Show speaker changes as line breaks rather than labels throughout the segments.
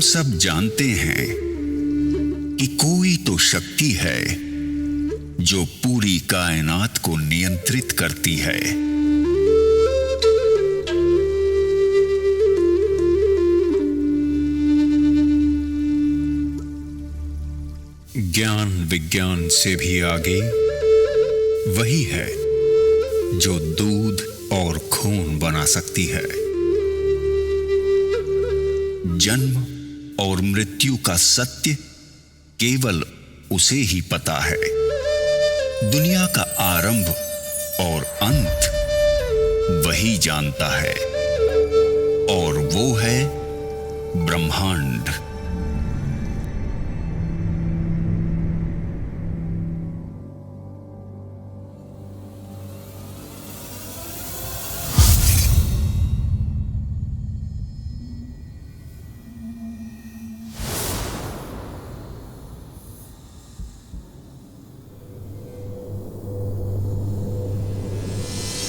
सब जानते हैं कि कोई तो शक्ति है जो पूरी कायनात को नियंत्रित करती है। ज्ञान विज्ञान से भी आगे वही है जो दूध और खून बना सकती है। जन्म और मृत्यु का सत्य केवल उसे ही पता है। दुनिया का आरंभ और अंत वही जानता है, और वो है ब्रह्मांड।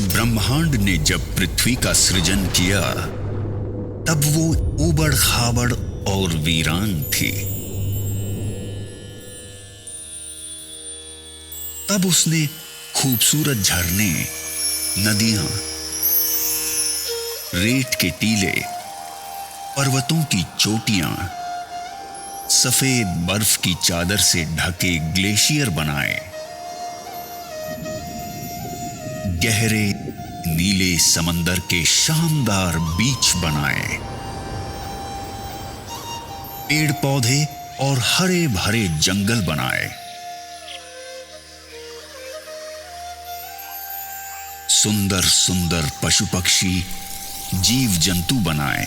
ब्रह्मांड ने जब पृथ्वी का सृजन किया तब वो उबड़ खाबड़ और वीरान थी। तब उसने खूबसूरत झरने, नदियां, रेत के टीले, पर्वतों की चोटियां, सफेद बर्फ की चादर से ढके ग्लेशियर बनाए, गहरे नीले समंदर के शानदार बीच बनाए, पेड़ पौधे और हरे भरे जंगल बनाए, सुंदर सुंदर पशु पक्षी, जीव जंतु बनाए,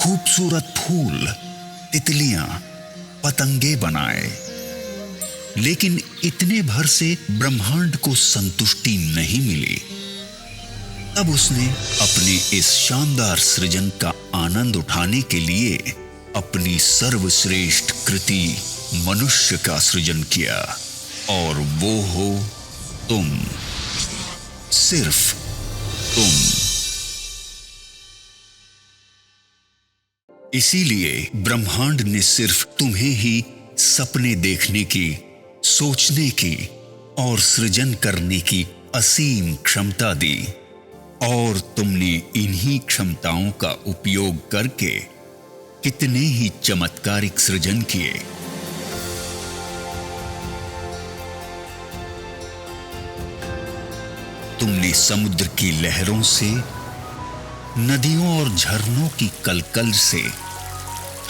खूबसूरत फूल, तितलियां, पतंगे बनाए। लेकिन इतने भर से ब्रह्मांड को संतुष्टि नहीं मिली। तब उसने अपने इस शानदार सृजन का आनंद उठाने के लिए अपनी सर्वश्रेष्ठ कृति मनुष्य का सृजन किया, और वो हो तुम, सिर्फ तुम। इसीलिए ब्रह्मांड ने सिर्फ तुम्हें ही सपने देखने की, सोचने की और सृजन करने की असीम क्षमता दी, और तुमने इन्हीं क्षमताओं का उपयोग करके कितने ही चमत्कारिक सृजन किए। तुमने समुद्र की लहरों से, नदियों और झरनों की कलकल से,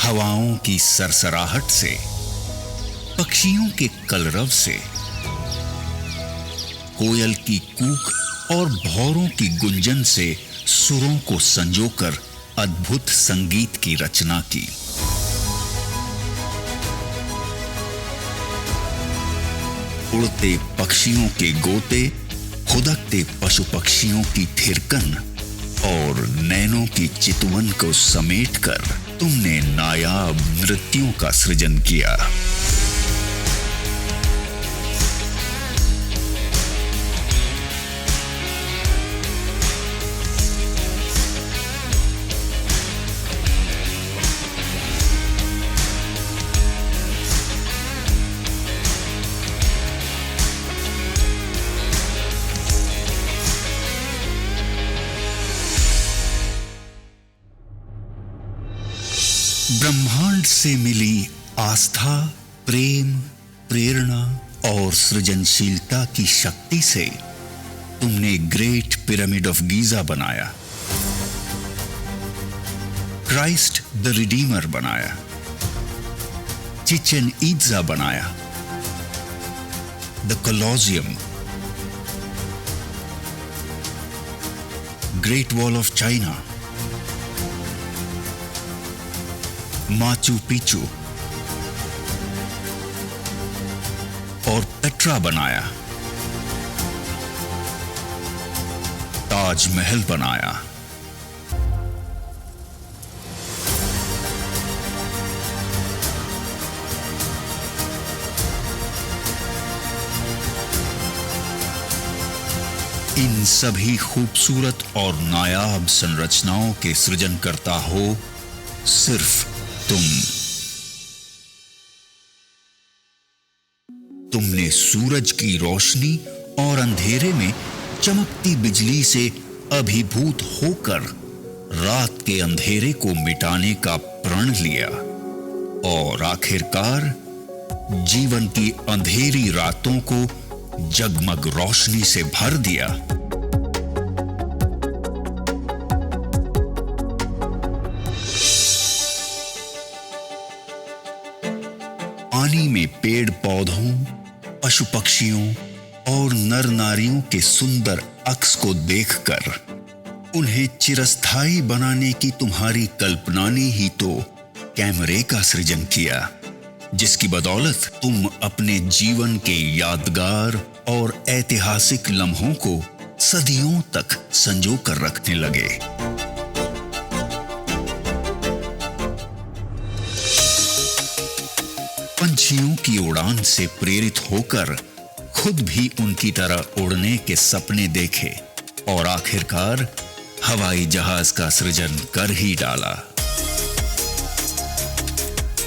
हवाओं की सरसराहट से, पक्षियों के कलरव से, कोयल की कूक और भौरों की गुंजन से सुरों को संजोकर अद्भुत संगीत की रचना की। उड़ते पक्षियों के गोते, खुदकते पशु पक्षियों की थिरकन और नैनों की चितवन को समेटकर तुमने नायाब नृत्यों का सृजन किया। ब्रह्मांड से मिली आस्था, प्रेम, प्रेरणा और सृजनशीलता की शक्ति से तुमने ग्रेट पिरामिड ऑफ गीजा बनाया, क्राइस्ट द रिडीमर बनाया, चिचेन इत्जा बनाया, the Colosseum, great wall of China, Machu Picchu और पेट्रा बनाया, ताजमहल बनाया। इन सभी खूबसूरत और नायाब संरचनाओं के सृजन करता हो सिर्फ तुम। तुमने सूरज की रोशनी और अंधेरे में चमकती बिजली से अभिभूत होकर रात के अंधेरे को मिटाने का प्रण लिया और आखिरकार जीवन की अंधेरी रातों को जगमग रोशनी से भर दिया। पानी में पेड़ पौधों, पशु पक्षियों और नर नारियों के सुंदर अक्स को देखकर उन्हें चिरस्थायी बनाने की तुम्हारी कल्पना ने ही तो कैमरे का सृजन किया, जिसकी बदौलत तुम अपने जीवन के यादगार और ऐतिहासिक लम्हों को सदियों तक संजो कर रखने लगे। पंछियों की उड़ान से प्रेरित होकर खुद भी उनकी तरह उड़ने के सपने देखे और आखिरकार हवाई जहाज का सृजन कर ही डाला।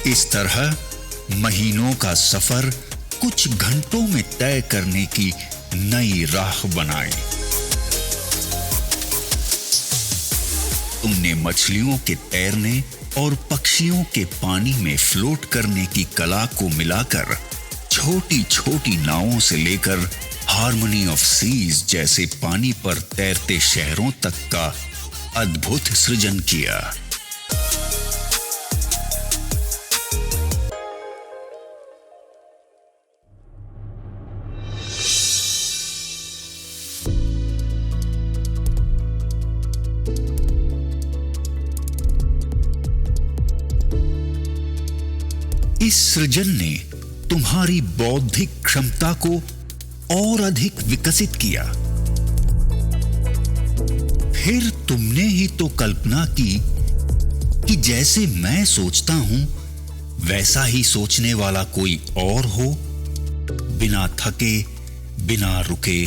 इस तरह महीनों का सफर कुछ घंटों में तय करने की नई राह बनाई। तुमने मछलियों के तैरने और पक्षियों के पानी में फ्लोट करने की कला को मिलाकर छोटी छोटी नावों से लेकर हार्मनी ऑफ सीज जैसे पानी पर तैरते शहरों तक का अद्भुत सृजन किया। इस सृजन ने तुम्हारी बौद्धिक क्षमता को और अधिक विकसित किया। फिर तुमने ही तो कल्पना की कि जैसे मैं सोचता हूं वैसा ही सोचने वाला कोई और हो, बिना थके, बिना रुके,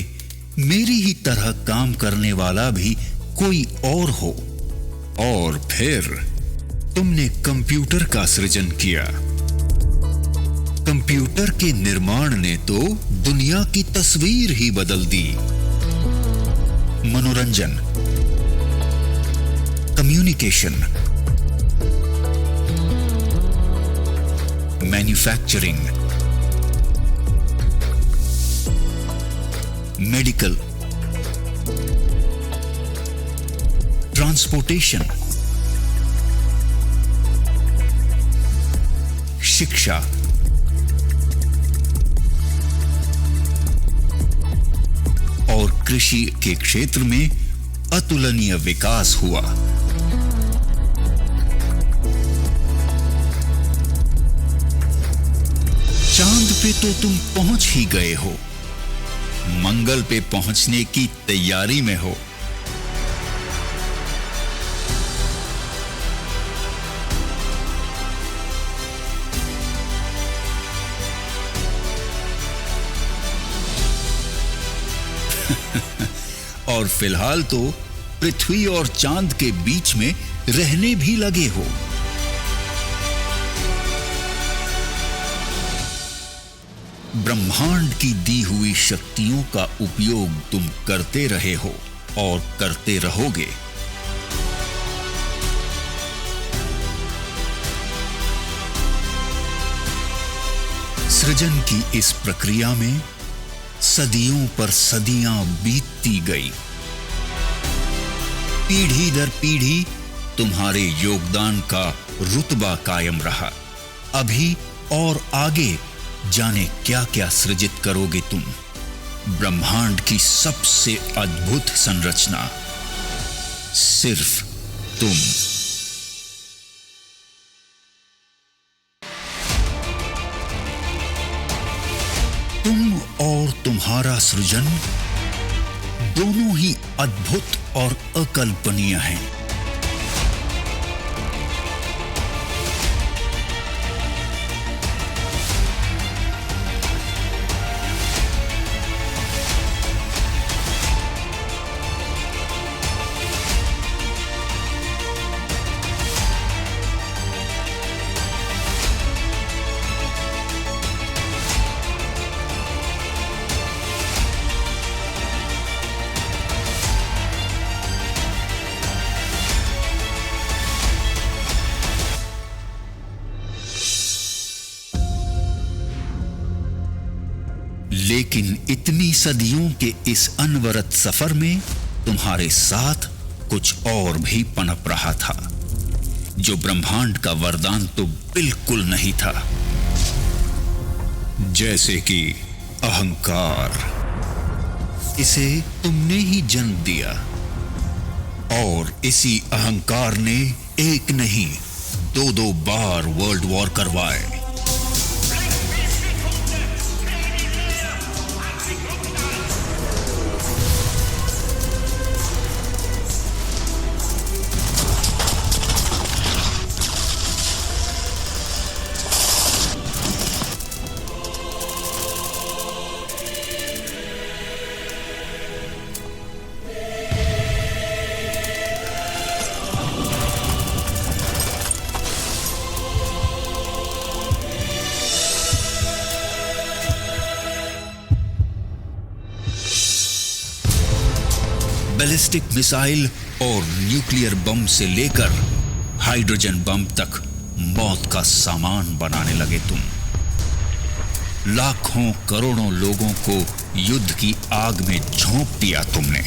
मेरी ही तरह काम करने वाला भी कोई और हो। और फिर तुमने कंप्यूटर का सृजन किया। कंप्यूटर के निर्माण ने तो दुनिया की तस्वीर ही बदल दी। मनोरंजन, कम्युनिकेशन, मैन्युफैक्चरिंग, मेडिकल, ट्रांसपोर्टेशन, शिक्षा, और कृषि के क्षेत्र में अतुलनीय विकास हुआ। चांद पे तो तुम पहुंच ही गए हो, मंगल पे पहुंचने की तैयारी में हो। और फिलहाल तो पृथ्वी और चांद के बीच में रहने भी लगे हो। ब्रह्मांड की दी हुई शक्तियों का उपयोग तुम करते रहे हो और करते रहोगे। सृजन की इस प्रक्रिया में सदियों पर सदियां बीतती गई। पीढ़ी दर पीढ़ी तुम्हारे योगदान का रुतबा कायम रहा। अभी और आगे जाने क्या क्या सृजित करोगे तुम। ब्रह्मांड की सबसे अद्भुत संरचना सिर्फ तुम। तुम और तुम्हारा सृजन दोनों ही अद्भुत और अकल्पनीय हैं। लेकिन इतनी सदियों के इस अनवरत सफर में तुम्हारे साथ कुछ और भी पनप रहा था, जो ब्रह्मांड का वरदान तो बिल्कुल नहीं था। जैसे कि अहंकार। इसे तुमने ही जन्म दिया और इसी अहंकार ने एक नहीं 2-2 बार वर्ल्ड वॉर करवाए। बैलिस्टिक मिसाइल और न्यूक्लियर बम से लेकर हाइड्रोजन बम तक मौत का सामान बनाने लगे तुम। लाखों करोड़ों लोगों को युद्ध की आग में झोंक दिया तुमने।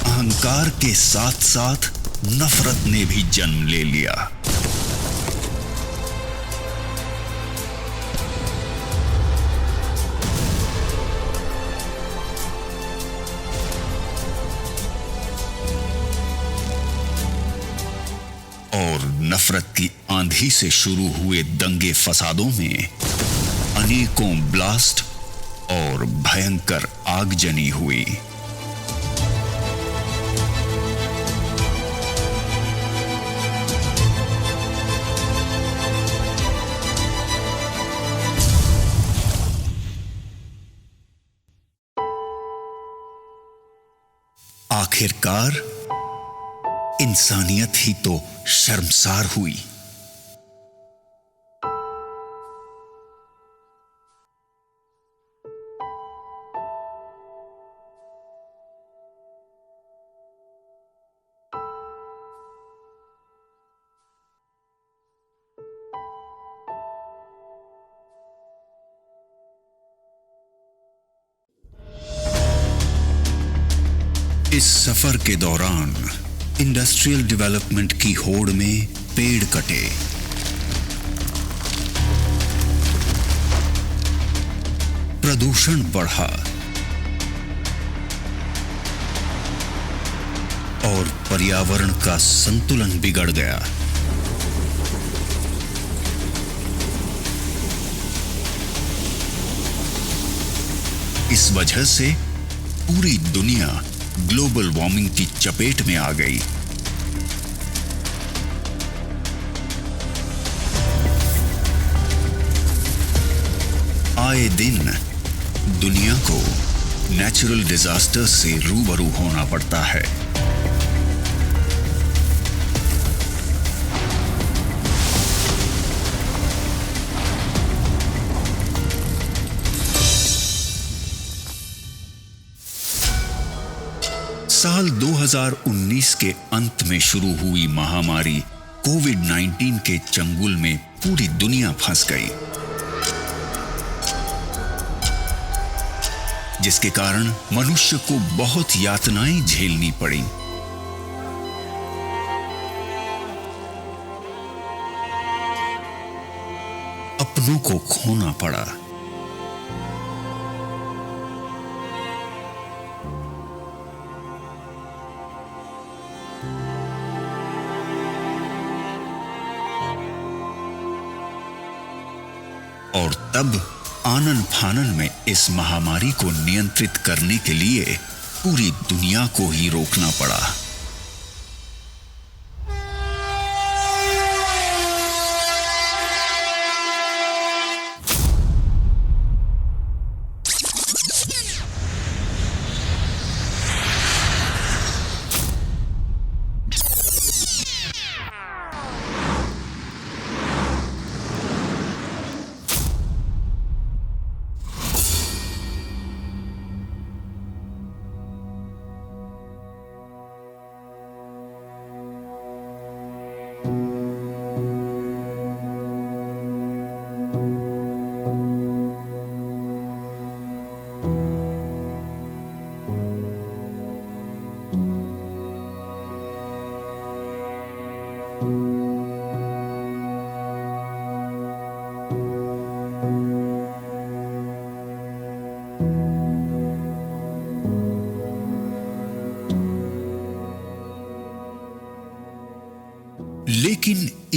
अहंकार के साथ साथ नफरत ने भी जन्म ले लिया। और नफरत की आंधी से शुरू हुए दंगे फसादों में अनेकों ब्लास्ट और भयंकर आगजनी हुई। आखिरकार इंसानियत ही तो शर्मसार हुई। इस सफर के दौरान इंडस्ट्रियल डेवलपमेंट की होड़ में पेड़ कटे, प्रदूषण बढ़ा और पर्यावरण का संतुलन बिगड़ गया। इस वजह से पूरी दुनिया ग्लोबल वार्मिंग की चपेट में आ गई। आए दिन दुनिया को नेचुरल डिजास्टर से रूबरू होना पड़ता है। साल 2019 के अंत में शुरू हुई महामारी कोविड-19 के चंगुल में पूरी दुनिया फंस गई, जिसके कारण मनुष्य को बहुत यातनाएं झेलनी पड़ी। अपनों को खोना पड़ा। और तब आनन फानन में इस महामारी को नियंत्रित करने के लिए पूरी दुनिया को ही रोकना पड़ा।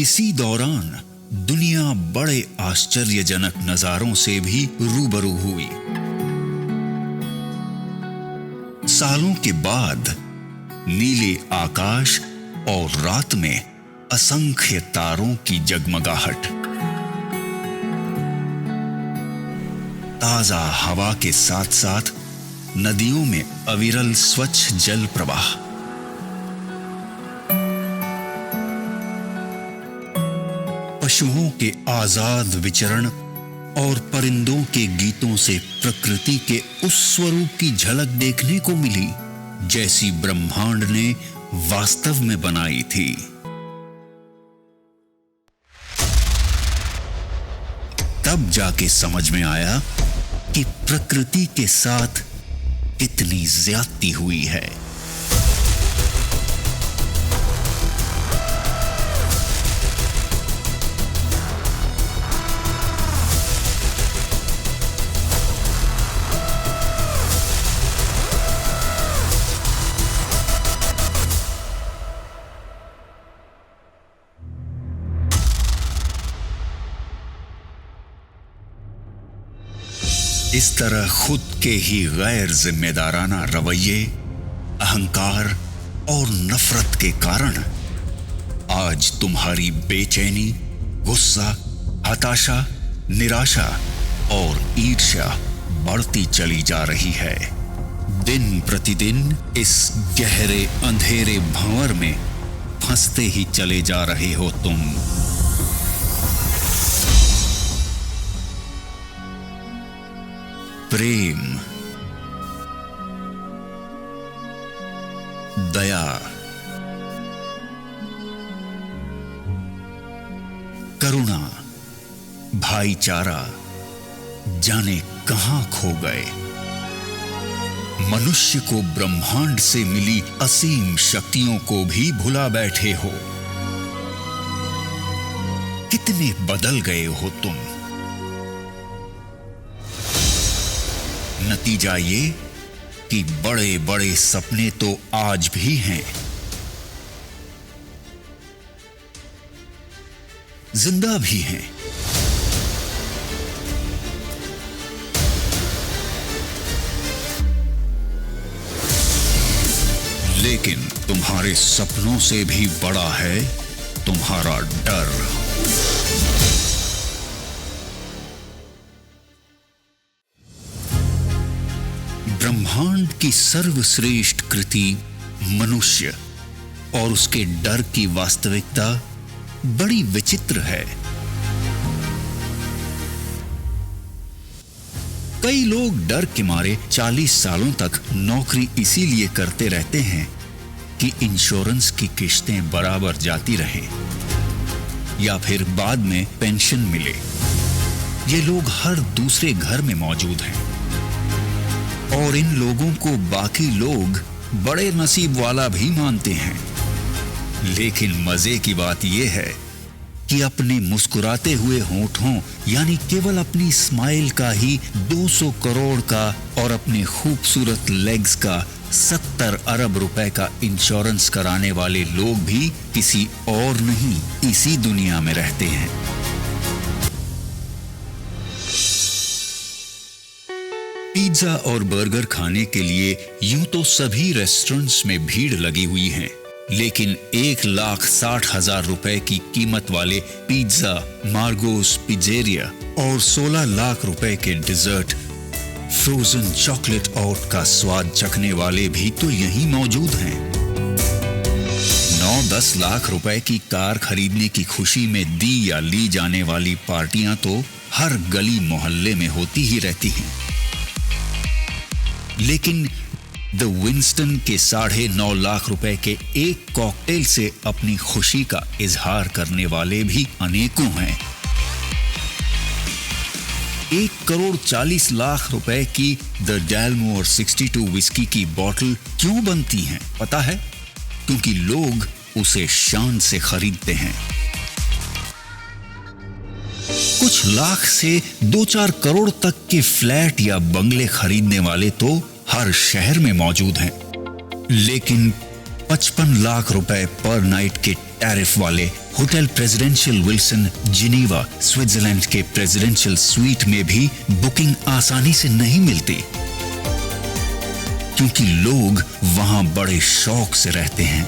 इसी दौरान दुनिया बड़े आश्चर्यजनक नजारों से भी रूबरू हुई। सालों के बाद नीले आकाश और रात में असंख्य तारों की जगमगाहट, ताजा हवा के साथ साथ नदियों में अविरल स्वच्छ जल प्रवाह, पशुओं के आजाद विचरण और परिंदों के गीतों से प्रकृति के उस स्वरूप की झलक देखने को मिली जैसी ब्रह्मांड ने वास्तव में बनाई थी। तब जाके समझ में आया कि प्रकृति के साथ कितनी ज्यादती हुई है। इस तरह खुद के ही गैर जिम्मेदाराना रवैये, अहंकार और नफरत के कारण आज तुम्हारी बेचैनी, गुस्सा, हताशा, निराशा और ईर्ष्या बढ़ती चली जा रही है। दिन प्रतिदिन इस गहरे अंधेरे भंवर में फंसते ही चले जा रहे हो तुम। प्रेम, दया, करुणा, भाईचारा जाने कहां खो गए। मनुष्य को ब्रह्मांड से मिली असीम शक्तियों को भी भुला बैठे हो। कितने बदल गए हो तुम। नतीजा ये कि बड़े बड़े सपने तो आज भी हैं, जिंदा भी हैं, लेकिन तुम्हारे सपनों से भी बड़ा है तुम्हारा डर। ब्रह्मांड की सर्वश्रेष्ठ कृति मनुष्य और उसके डर की वास्तविकता बड़ी विचित्र है। कई लोग डर के मारे 40 सालों तक नौकरी इसीलिए करते रहते हैं कि इंश्योरेंस की किश्तें बराबर जाती रहें या फिर बाद में पेंशन मिले। ये लोग हर दूसरे घर में मौजूद हैं और इन लोगों को बाकी लोग बड़े नसीब वाला भी मानते हैं। लेकिन मजे की बात यह है कि अपने मुस्कुराते हुए होठों यानी केवल अपनी स्माइल का ही 200 करोड़ का और अपने खूबसूरत लेग्स का 70 अरब रुपए का इंश्योरेंस कराने वाले लोग भी किसी और नहीं इसी दुनिया में रहते हैं। पिज्जा और बर्गर खाने के लिए यूं तो सभी रेस्टोरेंट्स में भीड़ लगी हुई है, लेकिन 1,60,000 रुपए की कीमत वाले पिज्जा, मार्गोस पिज़्ज़ेरिया और 16 लाख रुपए के डिजर्ट फ्रोजन चॉकलेट आउट का स्वाद चखने वाले भी तो यहीं मौजूद हैं। 9-10 लाख रुपए की कार खरीदने की खुशी में दी या ली जाने वाली पार्टियां तो हर गली मोहल्ले में होती ही रहती हैं। लेकिन द विंस्टन के 9.5 लाख रुपए के एक कॉकटेल से अपनी खुशी का इजहार करने वाले भी अनेकों हैं। 1,40 लाख रुपए की द डैलमोर 62 विस्की की बोतल क्यों बनती हैं पता है? क्योंकि लोग उसे शान से खरीदते हैं। कुछ लाख से 2-4 करोड़ तक के फ्लैट या बंगले खरीदने वाले तो हर शहर में मौजूद हैं, लेकिन 55 लाख रुपए पर नाइट के टैरिफ वाले hotel presidential Wilson Geneva Switzerland के प्रेसिडेंशियल स्वीट में भी बुकिंग आसानी से नहीं मिलती, क्योंकि लोग वहां बड़े शौक से रहते हैं।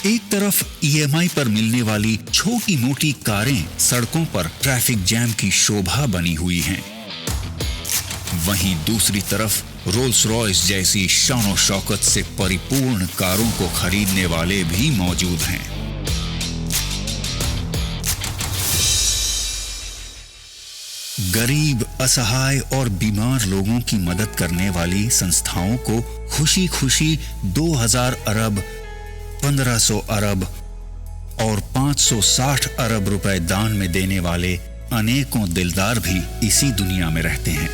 एक तरफ ईएमआई पर मिलने वाली छोटी मोटी कारें सड़कों पर ट्रैफिक जैम की शोभा बनी हुई हैं, वहीं दूसरी तरफ रोल्स रॉयस जैसी शान और शौकत से परिपूर्ण कारों को खरीदने वाले भी मौजूद हैं। गरीब, असहाय और बीमार लोगों की मदद करने वाली संस्थाओं को खुशी खुशी 2000 अरब, 1500 अरब और 560 अरब रुपए दान में देने वाले अनेकों दिलदार भी इसी दुनिया में रहते हैं।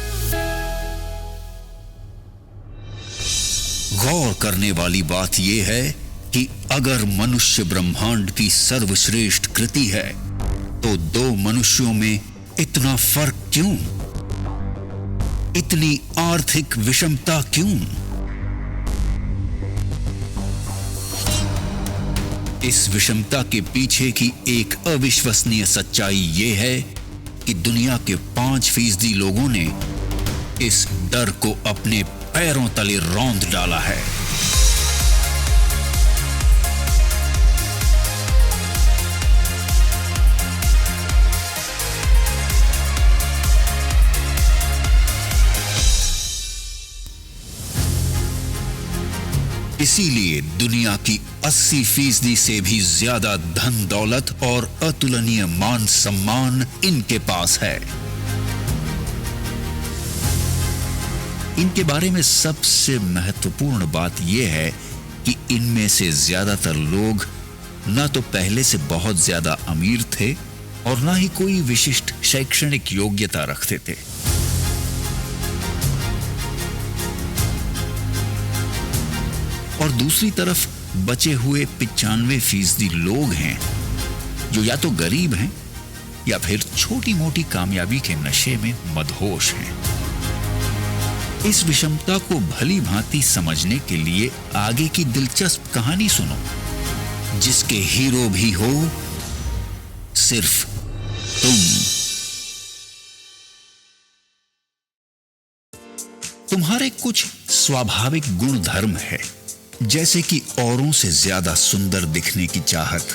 गौर करने वाली बात यह है कि अगर मनुष्य ब्रह्मांड की सर्वश्रेष्ठ कृति है, तो दो मनुष्यों में इतना फर्क क्यों? इतनी आर्थिक विषमता क्यों? इस विषमता के पीछे की एक अविश्वसनीय सच्चाई यह है कि दुनिया के 5% लोगों ने इस डर को अपने पैरों तले रौंद डाला है। इसीलिए दुनिया की 80% से भी ज्यादा धन दौलत और अतुलनीय मान सम्मान इनके पास है। इनके बारे में सबसे महत्वपूर्ण बात यह है कि इनमें से ज्यादातर लोग ना तो पहले से बहुत ज्यादा अमीर थे और ना ही कोई विशिष्ट शैक्षणिक योग्यता रखते थे। और दूसरी तरफ बचे हुए 95% लोग हैं जो या तो गरीब हैं या फिर छोटी मोटी कामयाबी के नशे में मदहोश हैं। इस विषमता को भली भांति समझने के लिए आगे की दिलचस्प कहानी सुनो, जिसके हीरो भी हो सिर्फ तुम। तुम्हारे कुछ स्वाभाविक गुण धर्म है, जैसे कि औरों से ज्यादा सुंदर दिखने की चाहत,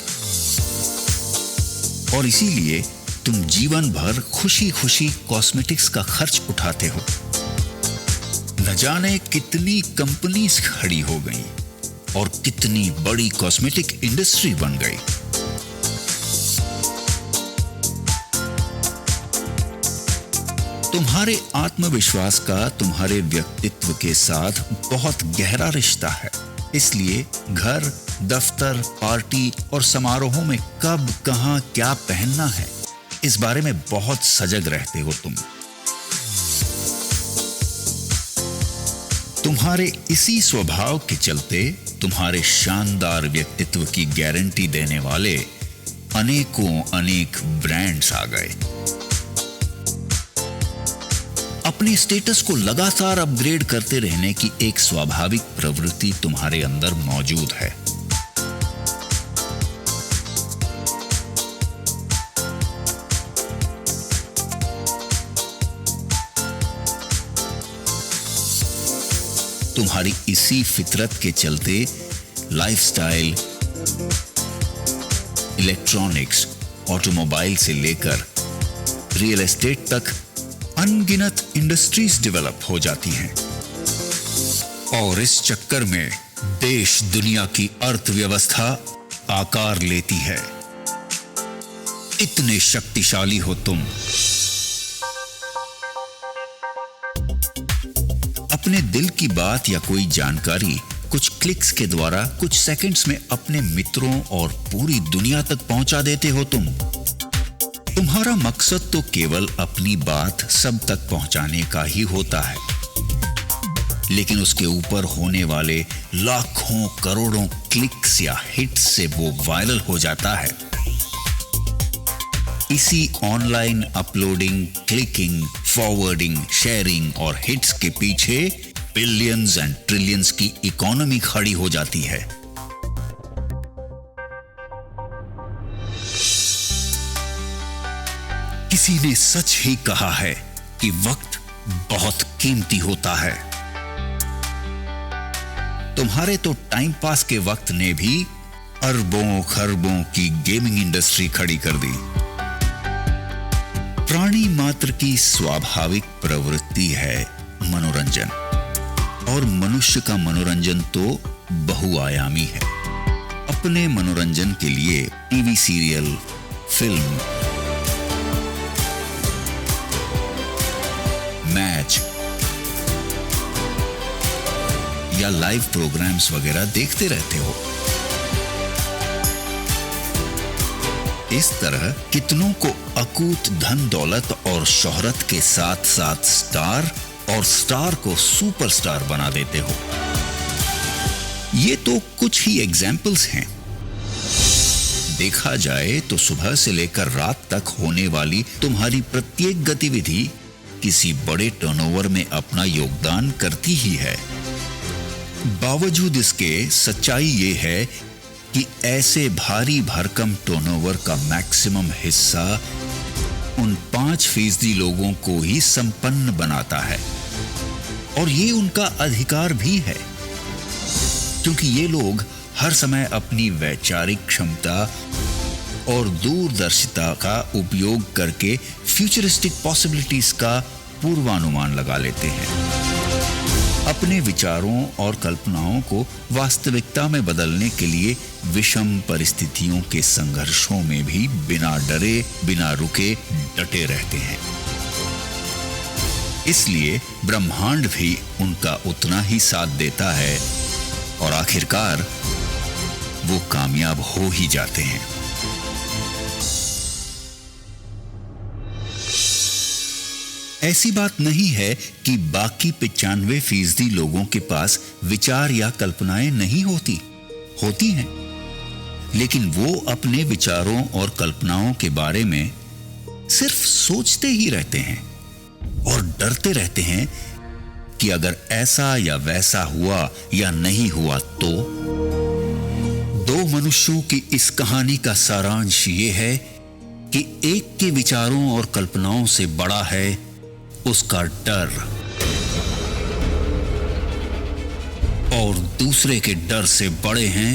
और इसीलिए तुम जीवन भर खुशी खुशी कॉस्मेटिक्स का खर्च उठाते हो। न जाने कितनी कंपनीज खड़ी हो गई और कितनी बड़ी कॉस्मेटिक इंडस्ट्री बन गई। तुम्हारे आत्मविश्वास का तुम्हारे व्यक्तित्व के साथ बहुत गहरा रिश्ता है, इसलिए घर, दफ्तर, पार्टी और समारोहों में कब, कहां, क्या पहनना है, इस बारे में बहुत सजग रहते हो तुम। तुम्हारे इसी स्वभाव के चलते तुम्हारे शानदार व्यक्तित्व की गारंटी देने वाले अनेकों अनेक ब्रांड्स आ गए। अपने स्टेटस को लगातार अपग्रेड करते रहने की एक स्वाभाविक प्रवृत्ति तुम्हारे अंदर मौजूद है। तुम्हारी इसी फितरत के चलते लाइफस्टाइल, इलेक्ट्रॉनिक्स, ऑटोमोबाइल से लेकर रियल एस्टेट तक अनगिनत इंडस्ट्रीज डेवलप हो जाती हैं, और इस चक्कर में देश दुनिया की अर्थव्यवस्था आकार लेती है। इतने शक्तिशाली हो तुम। अपने दिल की बात या कोई जानकारी कुछ क्लिक्स के द्वारा कुछ सेकंड्स में अपने मित्रों और पूरी दुनिया तक पहुंचा देते हो तुम। तुम्हारा मकसद तो केवल अपनी बात सब तक पहुंचाने का ही होता है, लेकिन उसके ऊपर होने वाले लाखों करोड़ों क्लिक्स या हिट्स से वो वायरल हो जाता है। इसी online uploading, clicking, forwarding, sharing और हिट्स के पीछे बिलियंस एंड ट्रिलियंस की इकोनॉमी खड़ी हो जाती है। किसी ने सच ही कहा है कि वक्त बहुत कीमती होता है। तुम्हारे तो टाइम पास के वक्त ने भी अरबों खरबों की गेमिंग इंडस्ट्री खड़ी कर दी। प्राणी मात्र की स्वाभाविक प्रवृत्ति है मनोरंजन, और मनुष्य का मनोरंजन तो बहुआयामी है। अपने मनोरंजन के लिए टीवी सीरियल, फिल्म, मैच या लाइव प्रोग्राम्स वगैरह देखते रहते हो। इस तरह कितनों को अकूत धन दौलत और शोहरत के साथ साथ स्टार, और स्टार को सुपरस्टार बना देते हो। ये तो कुछ ही एग्जाम्पल्स हैं। देखा जाए तो सुबह से लेकर रात तक होने वाली तुम्हारी प्रत्येक गतिविधि किसी बड़े टर्नओवर में अपना योगदान करती ही है। बावजूद इसके सच्चाई ये है कि ऐसे भारी भरकम टर्नओवर का मैक्सिमम हिस्सा उन 5% लोगों को ही संपन्न बनाता है, और ये उनका अधिकार भी है, क्योंकि ये लोग हर समय अपनी वैचारिक क्षमता और दूरदर्शिता का उपयोग करके फ्यूचरिस्टिक पॉसिबिलिटीज का पूर्वानुमान लगा लेते हैं। अपने विचारों और कल्पनाओं को वास्तविकता में बदलने के लिए विषम परिस्थितियों के संघर्षों में भी बिना डरे, बिना रुके डटे रहते हैं। इसलिए ब्रह्मांड भी उनका उतना ही साथ देता है, और आखिरकार वो कामयाब हो ही जाते हैं। ऐसी बात नहीं है कि बाकी 95% लोगों के पास विचार या कल्पनाएं नहीं होती हैं, लेकिन वो अपने विचारों और कल्पनाओं के बारे में सिर्फ सोचते ही रहते हैं और डरते रहते हैं कि अगर ऐसा या वैसा हुआ या नहीं हुआ तो। दो मनुष्यों की इस कहानी का सारांश ये है कि एक के विचारों और कल्पनाओं से बड़ा है उसका डर, और दूसरे के डर से बड़े हैं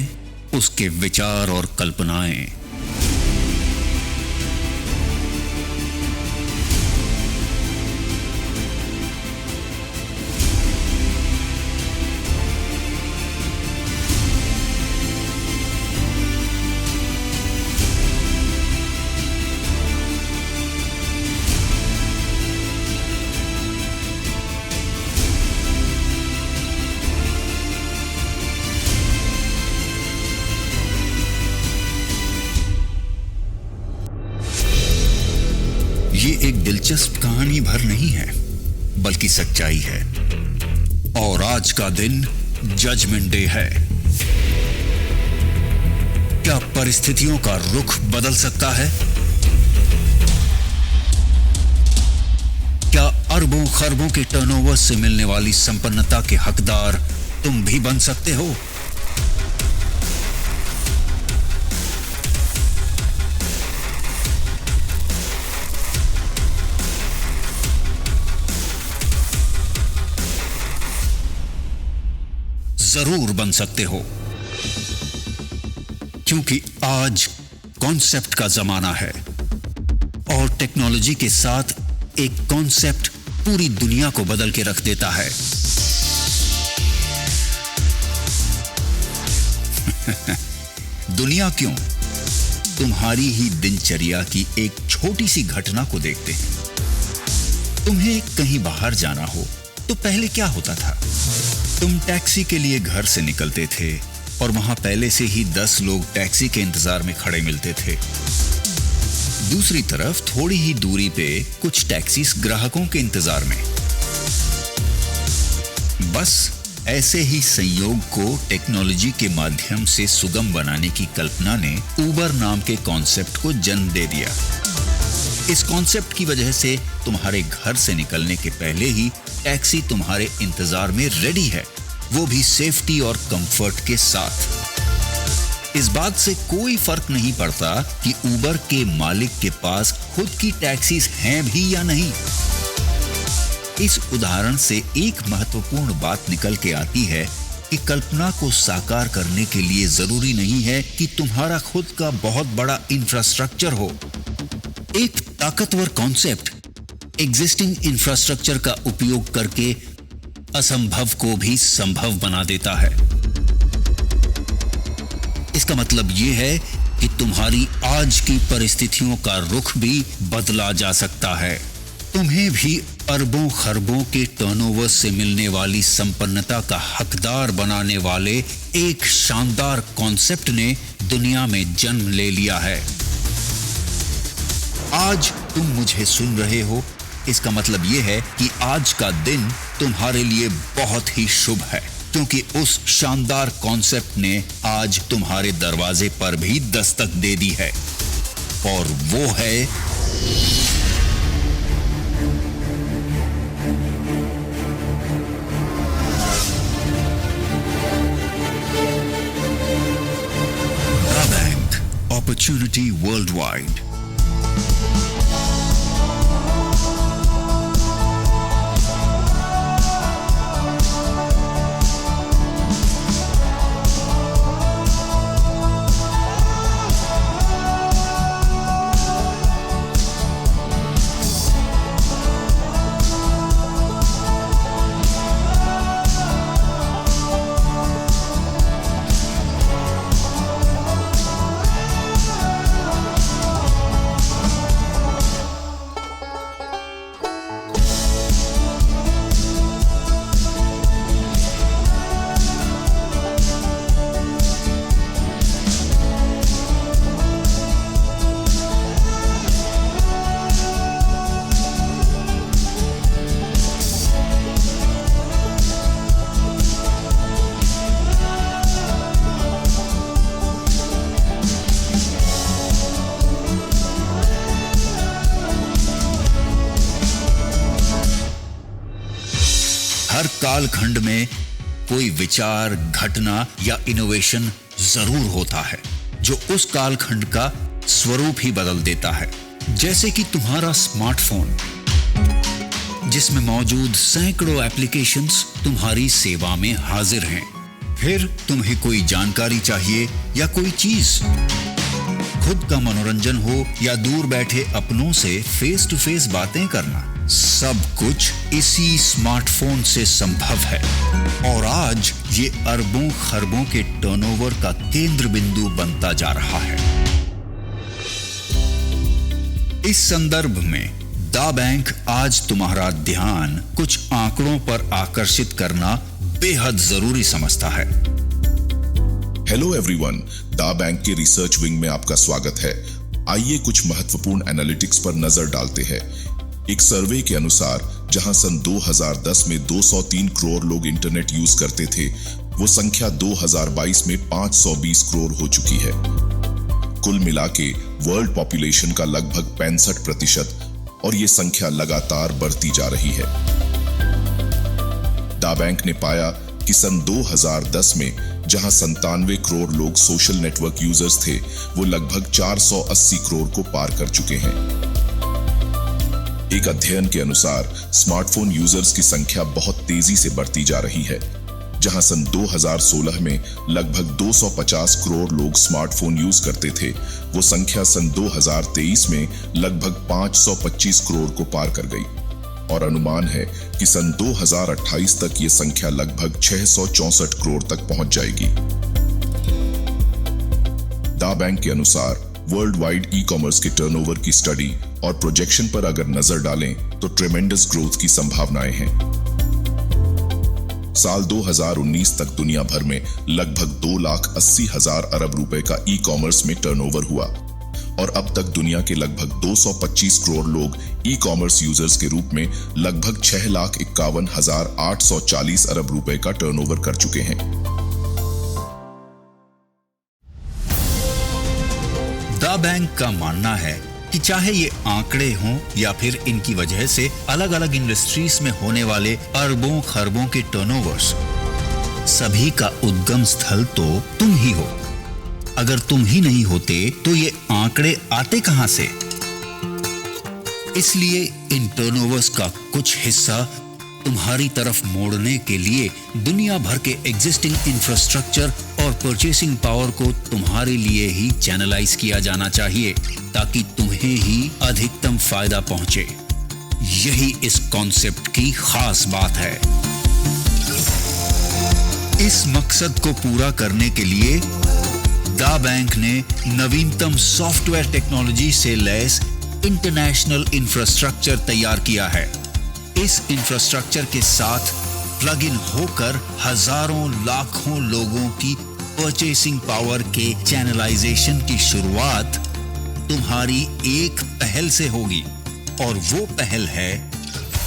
उसके विचार और कल्पनाएं। ये एक दिलचस्प कहानी भर नहीं है, बल्कि सच्चाई है। और आज का दिन जजमेंट डे है। क्या परिस्थितियों का रुख बदल सकता है? क्या अरबों खरबों के टर्नओवर से मिलने वाली संपन्नता के हकदार तुम भी बन सकते हो? जरूर बन सकते हो, क्योंकि आज कॉन्सेप्ट का जमाना है, और टेक्नोलॉजी के साथ एक कॉन्सेप्ट पूरी दुनिया को बदल के रख देता है। दुनिया क्यों, तुम्हारी ही दिनचर्या की एक छोटी सी घटना को देखते हैं। तुम्हें कहीं बाहर जाना हो तो पहले क्या होता था? तुम टैक्सी के लिए घर से निकलते थे और वहां पहले से ही 10 लोग टैक्सी के इंतजार में खड़े मिलते थे। दूसरी तरफ थोड़ी ही दूरी पे कुछ टैक्सीज ग्राहकों के इंतजार में। बस ऐसे ही संयोग को टेक्नोलॉजी के माध्यम से सुगम बनाने की कल्पना ने उबर नाम के कॉन्सेप्ट को जन्म दे दिया। इस कॉन्सेप्ट की वजह से तुम्हारे घर से निकलने के पहले ही टैक्सी तुम्हारे इंतजार में रेडी है, वो भी सेफ्टी और कंफर्ट के साथ। इस बात से कोई फर्क नहीं पड़ता कि उबर के मालिक के पास खुद की टैक्सीज हैं भी या नहीं। इस उदाहरण से एक महत्वपूर्ण बात निकल के आती है कि कल्पना को साकार करने के लिए जरूरी नहीं है कि तुम्हारा खुद का बहुत बड़ा इंफ्रास्ट्रक्चर हो। एक ताकतवर कॉन्सेप्ट एग्जिस्टिंग इंफ्रास्ट्रक्चर का उपयोग करके असंभव को भी संभव बना देता है। इसका मतलब यह है कि तुम्हारी आज की परिस्थितियों का रुख भी बदला जा सकता है। तुम्हें भी अरबों खरबों के टर्नओवर से मिलने वाली संपन्नता का हकदार बनाने वाले एक शानदार कॉन्सेप्ट ने दुनिया में जन्म ले लिया है। आज तुम मुझे सुन रहे हो, इसका मतलब यह है कि आज का दिन तुम्हारे लिए बहुत ही शुभ है, क्योंकि उस शानदार कॉन्सेप्ट ने आज तुम्हारे दरवाजे पर भी दस्तक दे दी है, और वो है दा बैंक, अपॉर्चुनिटी वर्ल्डवाइड। हर कालखंड में कोई विचार, घटना या इनोवेशन जरूर होता है जो उस कालखंड का स्वरूप ही बदल देता है। जैसे कि तुम्हारा स्मार्टफोन, जिसमें मौजूद सैकड़ों एप्लीकेशंस तुम्हारी सेवा में हाजिर हैं। फिर तुम्हें कोई जानकारी चाहिए या कोई चीज, खुद का मनोरंजन हो या दूर बैठे अपनों से फेस टू फेस बातें करना, सब कुछ इसी स्मार्टफोन से संभव है। और आज ये अरबों खरबों के टर्नओवर का केंद्र बिंदु बनता जा रहा है। इस संदर्भ में दा बैंक आज तुम्हारा ध्यान कुछ आंकड़ों पर आकर्षित करना बेहद जरूरी समझता है।
हेलो एवरीवन, दा बैंक के रिसर्च विंग में आपका स्वागत है। आइए कुछ महत्वपूर्ण एनालिटिक्स पर नजर डालते हैं। एक सर्वे के अनुसार जहां सन 2010 में 203 करोड़ लोग इंटरनेट यूज करते थे, वो संख्या 2022 में 520 करोड़ हो चुकी है। कुल मिला के वर्ल्ड पॉपुलेशन का लगभग 65%, और ये संख्या लगातार बढ़ती जा रही है। दा बैंक ने पाया कि सन 2010 में जहां 97 करोड़ लोग सोशल नेटवर्क यूजर्स थे, वो लगभग 480 करोड़ को पार कर चुके हैं। एक अध्ययन के अनुसार स्मार्टफोन यूजर्स की संख्या बहुत तेजी से बढ़ती जा रही है। जहां सन 2016 में लगभग 250 करोड़ लोग स्मार्टफोन यूज करते थे, वो संख्या सन 2023 में लगभग 525 करोड़ को पार कर गई, और अनुमान है कि सन 2028 तक ये संख्या लगभग 664 करोड़ तक पहुंच जाएगी। दा बैंक के अनुसार वर्ल्ड वाइड ई कॉमर्स के टर्नओवर की स्टडी और प्रोजेक्शन पर अगर नजर डालें तो ट्रेमेंडस ग्रोथ की संभावनाएं हैं। साल 2019 तक दुनिया भर में लगभग 2,80,000 अरब रुपए का ई कॉमर्स में टर्नओवर हुआ, और अब तक दुनिया के लगभग 225 करोड़ लोग ई कॉमर्स यूजर्स के रूप में लगभग 6,51,840 अरब रुपए का टर्नओवर कर चुके हैं।
दा बैंक का मानना है कि चाहे ये आंकड़े हों या फिर इनकी वजह से अलग अलग इंडस्ट्रीज में होने वाले अरबों खरबों के टर्नओवर्स, सभी का उद्गम स्थल तो तुम ही हो। अगर तुम ही नहीं होते तो ये आंकड़े आते कहां से? इसलिए इन टर्नओवर्स का कुछ हिस्सा तुम्हारी तरफ मोड़ने के लिए दुनिया भर के एग्जिस्टिंग इंफ्रास्ट्रक्चर और परचेसिंग पावर को तुम्हारे लिए ही चैनलाइज किया जाना चाहिए, ताकि तुम्हें ही अधिकतम फायदा पहुंचे। यही इस कॉन्सेप्ट की खास बात है। इस मकसद को पूरा करने के लिए दा बैंक ने नवीनतम सॉफ्टवेयर टेक्नोलॉजी से लैस इंटरनेशनल इंफ्रास्ट्रक्चर तैयार किया है। इस इंफ्रास्ट्रक्चर के साथ प्लग इन होकर हजारों लाखों लोगों की परचेसिंग पावर के चैनलाइजेशन की शुरुआत तुम्हारी एक पहल से होगी, और वो पहल है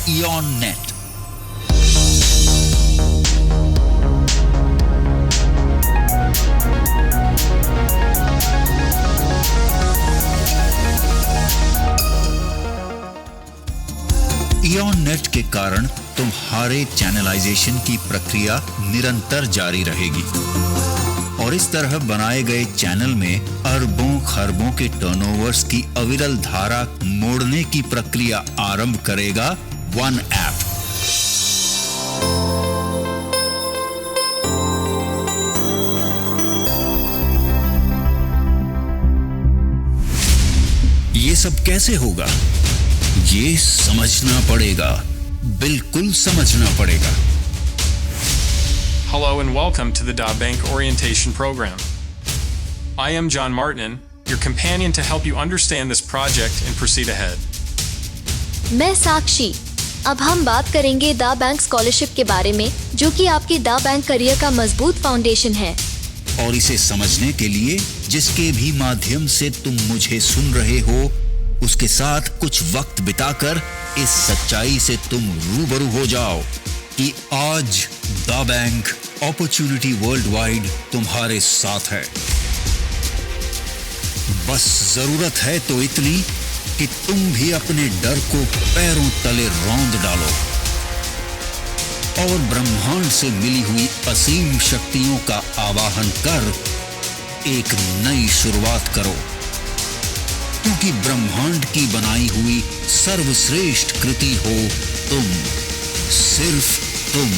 इयॉन नेट। इयॉन नेट के कारण तुम्हारे चैनलाइजेशन की प्रक्रिया निरंतर जारी रहेगी, और इस तरह बनाए गए चैनल में अरबों खरबों के टर्नओवर्स की अविरल धारा मोड़ने की प्रक्रिया आरंभ करेगा वन ऐप। ये सब कैसे होगा? ये समझना पड़ेगा, बिल्कुल समझना पड़ेगा।
Hello and welcome to the Da Bank Orientation Program. I am John Martin, your companion to help you understand this project and proceed ahead.
मैं साक्षी। अब हम बात करेंगे दा बैंक स्कॉलरशिप के बारे में, जो कि आपके दा बैंक करियर का मजबूत फाउंडेशन है।
और इसे समझने के लिए जिसके भी माध्यम से तुम मुझे सुन रहे हो, उसके साथ कुछ वक्त बिताकर इस सच्चाई से तुम रूबरू हो जाओ कि आज दा बैंक अपॉर्चुनिटी वर्ल्ड वाइड तुम्हारे साथ है। बस जरूरत है तो इतनी कि तुम भी अपने डर को पैरों तले रौंद डालो और ब्रह्मांड से मिली हुई असीम शक्तियों का आवाहन कर एक नई शुरुआत करो, क्योंकि ब्रह्मांड की बनाई हुई सर्वश्रेष्ठ कृति हो तुम, सिर्फ तुम।